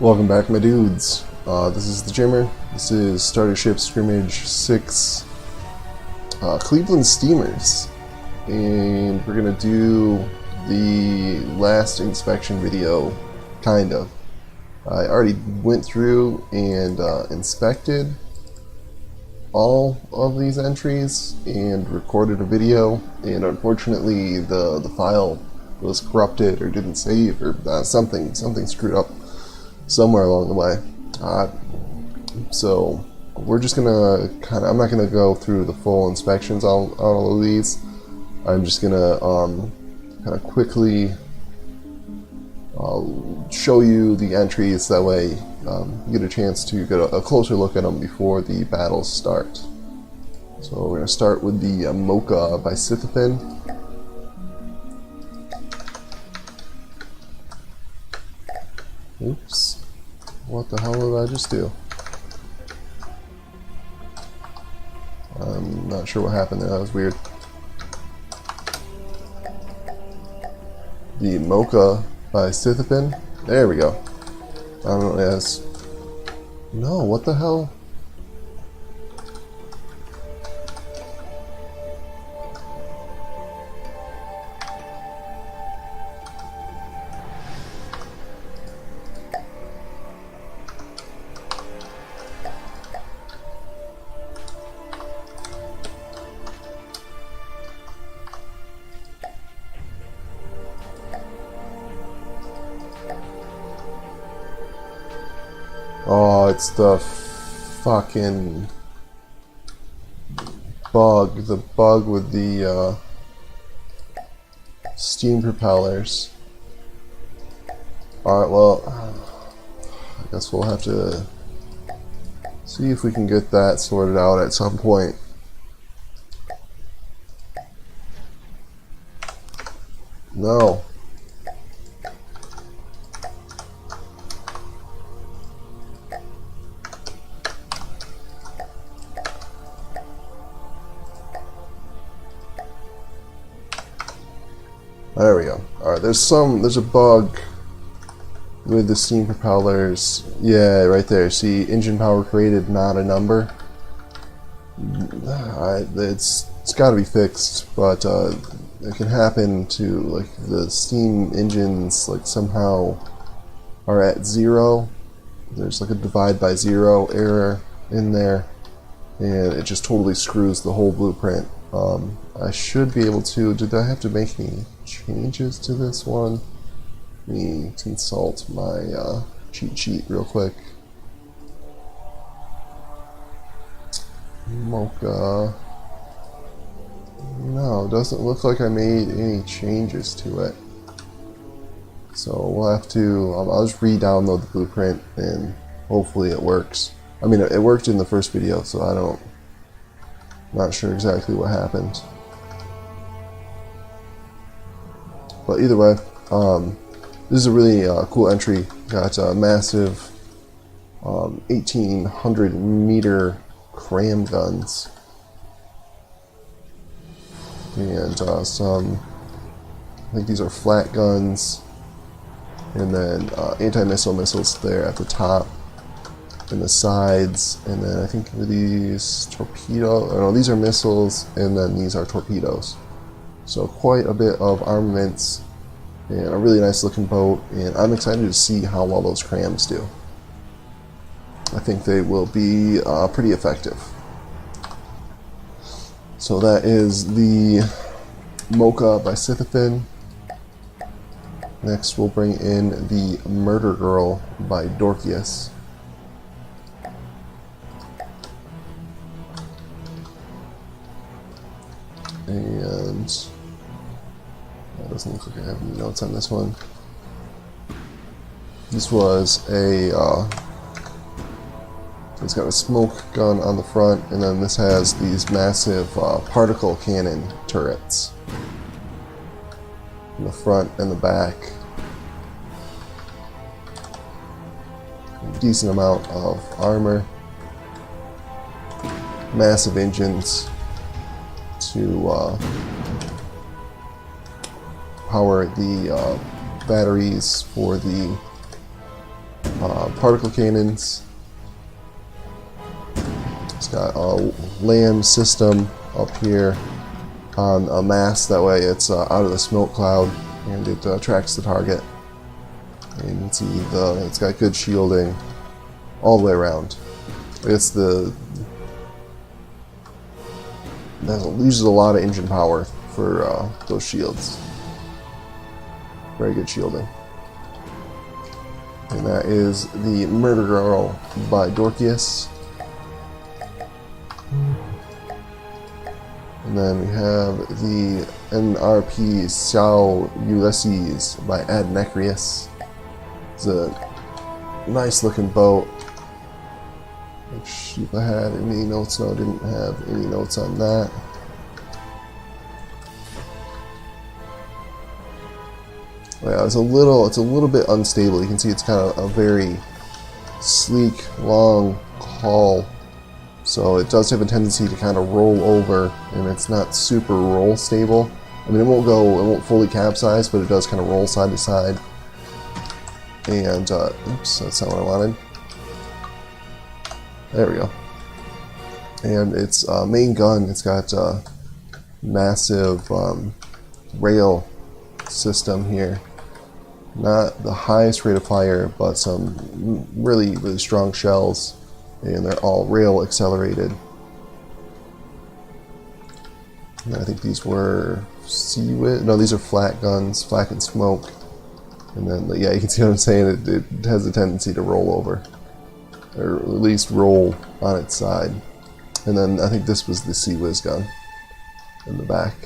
Welcome back, my dudes. This is the Jimmer. This is Starter Ship Scrimmage 6 Cleveland Steamers. And we're gonna do the last inspection video, kind of. I already went through and inspected all of these entries and recorded a video, and unfortunately the file was corrupted or didn't save or something screwed up somewhere along the way. So we're just gonna I'm not gonna go through the full inspections on all of these. I'm just gonna kind of quickly show you the entries, that way you get a chance to get a closer look at them before the battles start. So we're gonna start with the Mocha by Scythopin. Oops. What the hell did I just do? I'm not sure what happened there, that was weird. The Mocha by Scythopin. There we go. I don't know what it is. No, what the hell? Oh, it's the fucking bug. The bug with the steam propellers. Alright, well, I guess we'll have to see if we can get that sorted out at some point. No. There we go. Alright, there's a bug with the steam propellers. Yeah, right there. See, engine power created, not a number. It's got to be fixed, but it can happen to, like, the steam engines, like, somehow are at 0. There's like a divide by 0 error in there, and it just totally screws the whole blueprint. I should be able to. Did I have to make any changes to this one? Let me consult my cheat sheet real quick. Mocha. No, doesn't look like I made any changes to it. So we'll have to. I'll just re-download the blueprint and hopefully it works. I mean, it worked in the first video, so not sure exactly what happened. But either way, this is a really cool entry. Got a massive 1800 meter cram guns and some, I think these are flat guns, and then anti-missile missiles there at the top and the sides, and then I think these these are missiles, and then these are torpedoes. So quite a bit of armaments and a really nice looking boat, and I'm excited to see how well those crams do. I think they will be pretty effective. So that is the Mocha by Scythopin. Next we'll bring in the Murder Girl by Dorkious. And that doesn't look like I have any notes on this one. This was it's got a smoke gun on the front, and then this has these massive particle cannon turrets in the front and the back. A decent amount of armor, massive engines to power the batteries for the particle cannons. It's got a LAM system up here on a mast, that way it's out of the smoke cloud and it tracks the target. And you can see it's got good shielding all the way around. It's that uses a lot of engine power for those shields. Very good shielding. And that is the Murder Girl by Dorkious. And then we have the NRP São Ulísses II by AdNecrias. It's a nice looking boat. If I had any notes, no, I didn't have any notes on that. Yeah, it's a little bit unstable. You can see it's kind of a very sleek, long hull, so it does have a tendency to kind of roll over, and it's not super roll stable. I mean, it won't fully capsize, but it does kind of roll side to side. And oops, that's not what I wanted. There we go. And its main gun, it's got a massive rail system here. Not the highest rate of fire, but some really, really strong shells, and they're all rail accelerated. And I think these were no, these are flat guns, flak and smoke. And then, yeah, you can see what I'm saying. It has a tendency to roll over, or at least roll on its side. And then I think this was the Sea-Whiz gun in the back.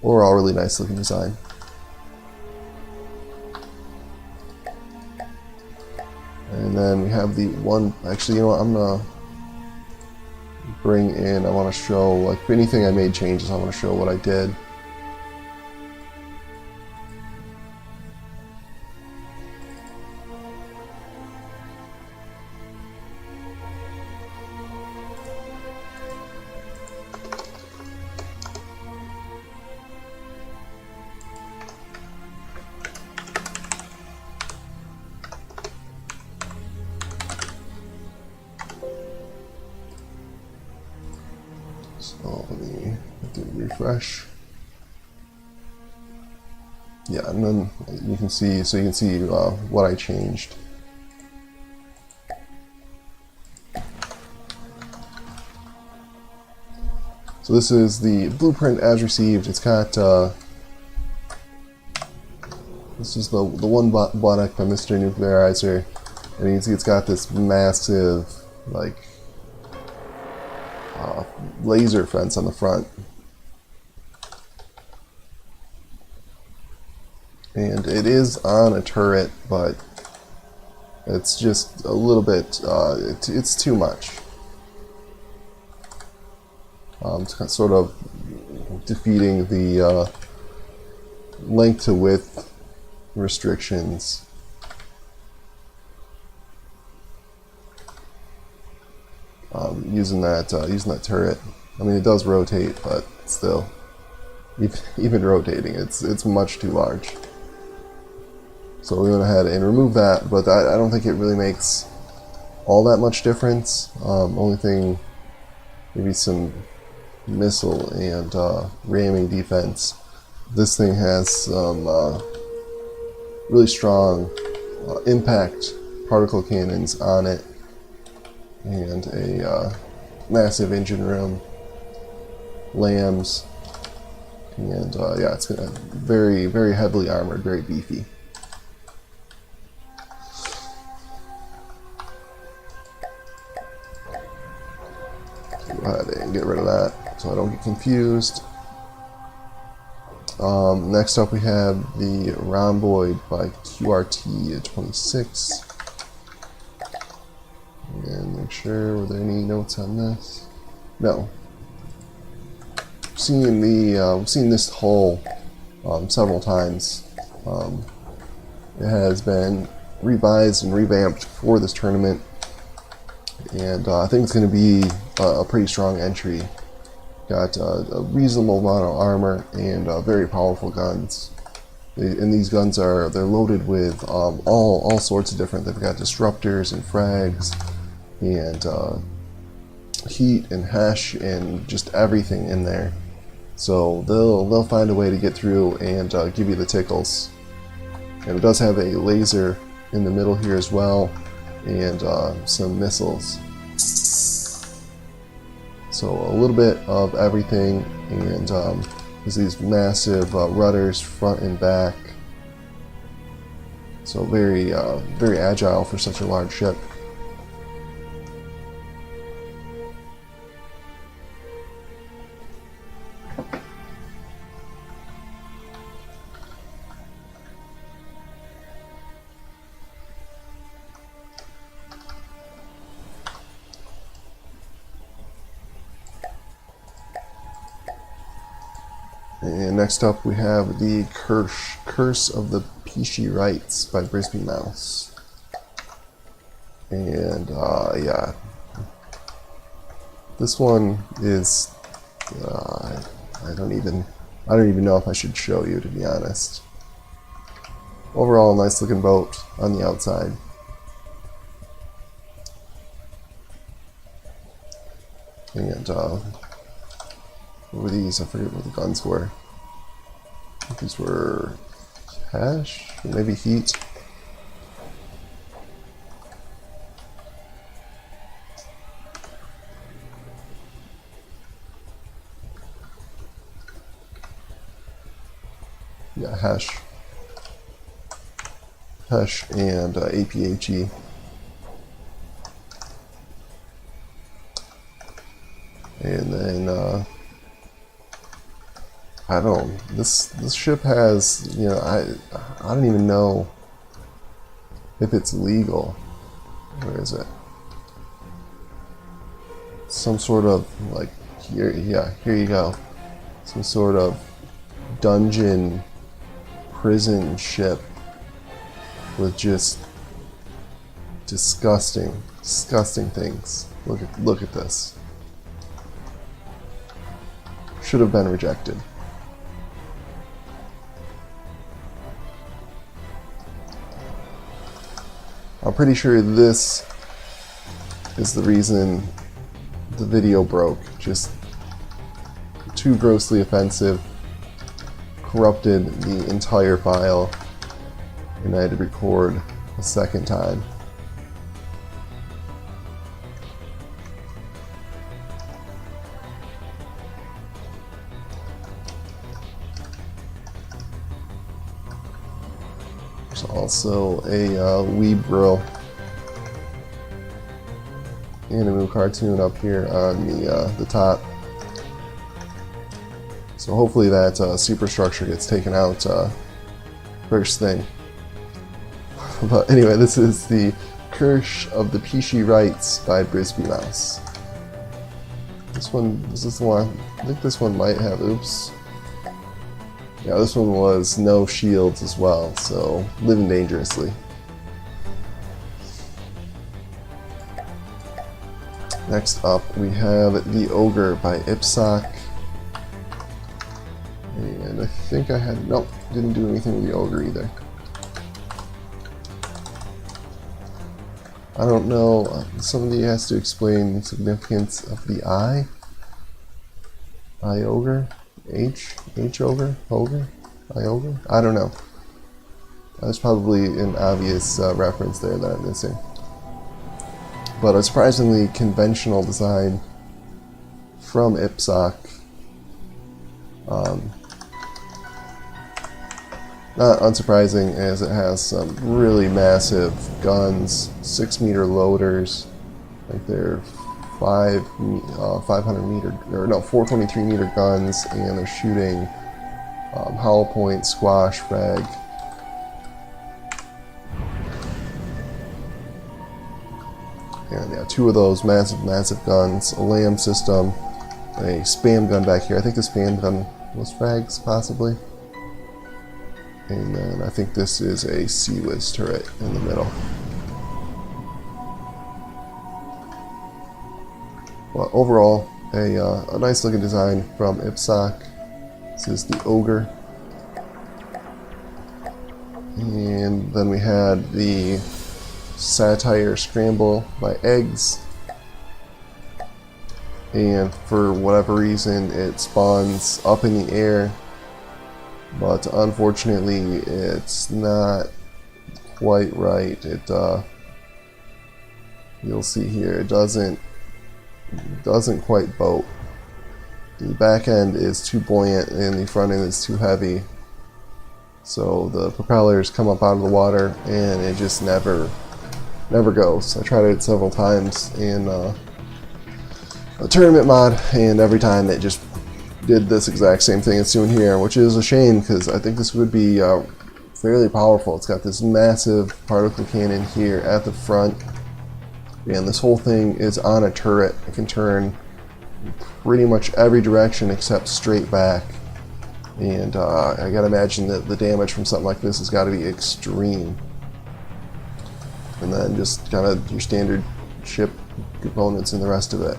Overall, really nice looking design. And then we have the one, actually, you know what, I'm gonna bring in, I want to show, like, if anything I made changes, I want to show what I did. So let me do refresh. Yeah, and then you can see, what I changed. So this is the blueprint as received. It's got this is the one Buttock by MrNukealizer, and you can see it's got this massive, like, laser fence on the front, and it is on a turret, but it's just a little bit, it's too much. It's sort of defeating the length to width restrictions. Using that turret. I mean, it does rotate, but still, even rotating, it's much too large. So we went ahead and removed that, but I don't think it really makes all that much difference. Only thing, maybe some missile and ramming defense. This thing has some really strong impact particle cannons on it, and a massive engine room, LAMs, and yeah, it's gonna very, very heavily armored, very beefy. Go ahead and get rid of that so I don't get confused. Next up we have the Rhomboid by QRT26. And make sure, were there any notes on this? No. I've seen this hull several times. It has been revised and revamped for this tournament, and I think it's going to be a pretty strong entry. Got a reasonable amount of armor and very powerful guns. And these guns they're loaded with all sorts of different. They've got disruptors and frags and heat and hash and just everything in there. So they'll find a way to get through and give you the tickles. And it does have a laser in the middle here as well, and some missiles. So a little bit of everything, and there's these massive rudders front and back. So very very agile for such a large ship. And next up we have the Curse of the Peashy Ryghts by TheBrisbyMouse. And yeah, this one is I don't even know if I should show you, to be honest. Overall, nice looking boat on the outside. And what were these? I forget what the guns were. I think these were hash, maybe heat. Yeah, hash and APHE. And then I don't. This ship has, you know, I don't even know if it's legal. Where is it? Some sort of like here. Yeah, here you go. Some sort of dungeon, prison ship with just disgusting things. Look at this. Should have been rejected. I'm pretty sure this is the reason the video broke. Just too grossly offensive, corrupted the entire file, and I had to record a second time. There's also a Weeb Grill anime cartoon up here on the top. So hopefully that superstructure gets taken out first thing. But anyway, this is the Curse of the Peashy Ryghts by TheBrisbyMouse. This is the one. I think this one might have. Oops. Yeah, this one was no shields as well, so living dangerously. Next up, we have the Ogre by Ipsok. And I think I had, nope, didn't do anything with the Ogre either. I don't know, somebody has to explain the significance of the I. I-Ogre? H-Ogre? Ogre? I-Ogre? I don't know. There's probably an obvious reference there that I'm missing. But a surprisingly conventional design from Ipsok. Not unsurprising, as it has some really massive guns, 6-meter loaders, like they're 500 meter, or no, 423 meter guns, and they're shooting hollow point, squash, frag. And yeah, 2 of those massive guns, a LAM system, a spam gun back here. I think the spam gun was frags, possibly. And then I think this is a Sea-Wiz turret in the middle. Well, overall, a nice looking design from Ipsok. This is the Ogre. And then we had the Satire Scramble by Eggs. And for whatever reason, it spawns up in the air. But unfortunately, it's not quite right. You'll see here, it doesn't quite boat. The back end is too buoyant and the front end is too heavy. So the propellers come up out of the water and it just never goes. I tried it several times in a tournament mod, and every time it just did this exact same thing it's doing here, which is a shame because I think this would be fairly powerful. It's got this massive particle cannon here at the front, and this whole thing is on a turret. It can turn pretty much every direction except straight back. And I gotta imagine that the damage from something like this has got to be extreme. And then just kind of your standard ship components and the rest of it.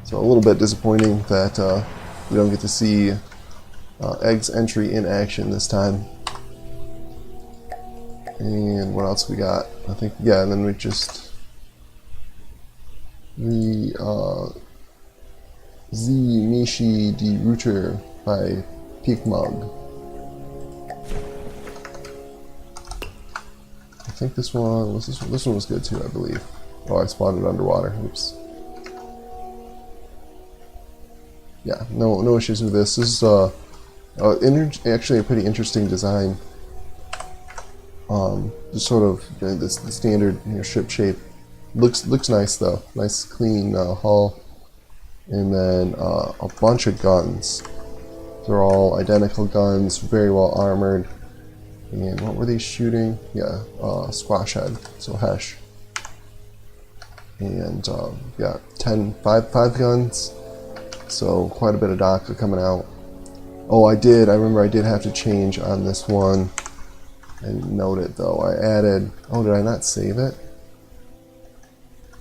So a little bit disappointing that we don't get to see Egg's entry in action this time. And what else we got? I think, yeah, and then we just the Ruyter by Pikmug. I think this one was this one was good too, I believe. Oh, I spawned it underwater. Oops. Yeah, no issues with this. This is actually a pretty interesting design. Just sort of the standard ship shape. Looks nice though. Nice clean hull, and then a bunch of guns. They're all identical guns, very well armored. And what were they shooting? Yeah, squash head, so Hesh. And yeah, 5 guns. So quite a bit of Docker coming out. Oh, I remember I did have to change on this one. And note it though. I added. Oh, did I not save it?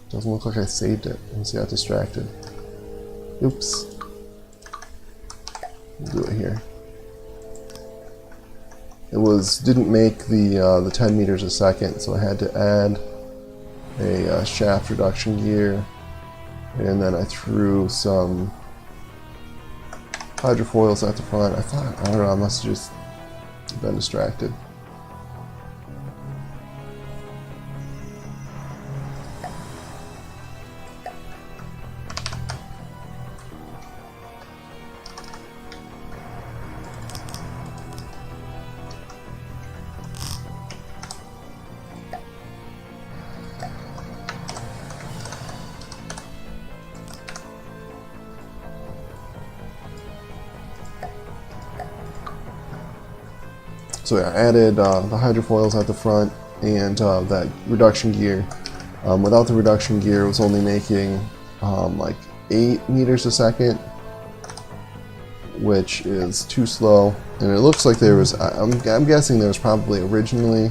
Doesn't look like I saved it. Let's see, I got distracted. Oops. We'll do it here. It didn't make the 10 meters a second, so I had to add a shaft reduction gear, and then I threw some hydrofoils at the front. I don't know, I must have just been distracted. So yeah, I added the hydrofoils at the front and that reduction gear. Without the reduction gear, it was only making like 8 meters a second, which is too slow. And it looks like there was, I'm guessing there was probably originally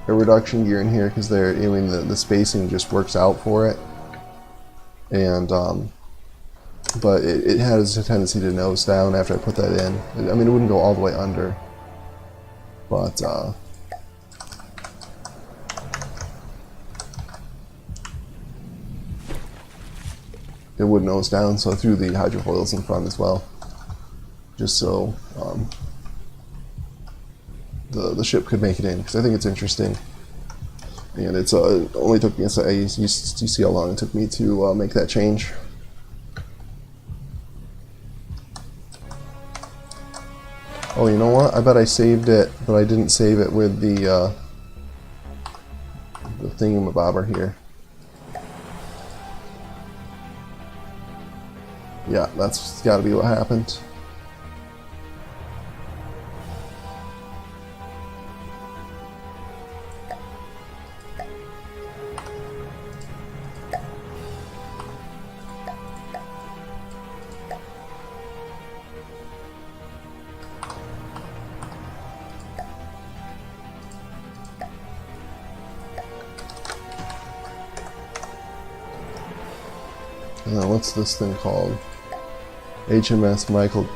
a reduction gear in here because the spacing just works out for it. And but it has a tendency to nose down after I put that in. I mean, it wouldn't go all the way under. But it would nose down, so I threw the hydrofoils in front as well, just so the ship could make it in, because I think it's interesting. And it's only took me, you see how long it took me to make that change. Oh, you know what? I bet I saved it, but I didn't save it with the thingamabobber here. Yeah, that's got to be what happened. What's this thing called? HMS Michiel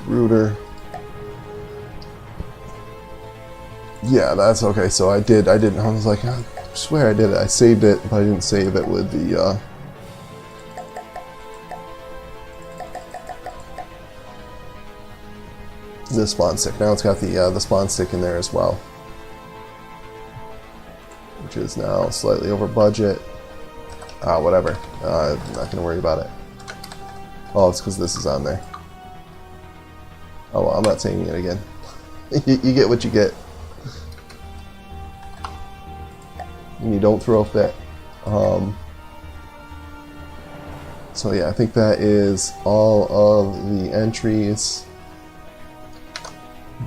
Ruyter. Yeah, that's okay. So I didn't. I was like, I swear I did it. I saved it, but I didn't save it with the. The spawn stick. Now it's got the spawn stick in there as well, which is now slightly over budget. Whatever. I'm not gonna worry about it. Oh, it's because this is on there. Oh well, I'm not saying it again. You get what you get. And you don't throw a fit. So yeah, I think that is all of the entries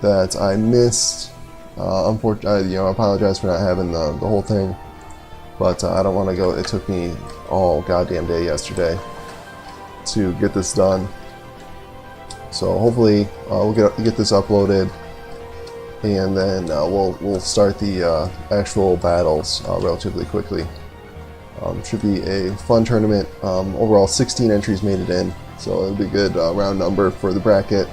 that I missed. Unfortunately, I apologize for not having the whole thing, but I don't want to go. It took me all goddamn day yesterday to get this done. So hopefully we'll get this uploaded, and then we'll start the actual battles relatively quickly. Should be a fun tournament. Overall, 16 entries made it in, so it'll be a good round number for the bracket,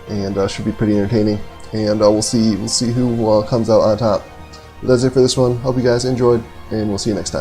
and should be pretty entertaining. And we'll see who comes out on top. But that's it for this one. Hope you guys enjoyed, and we'll see you next time.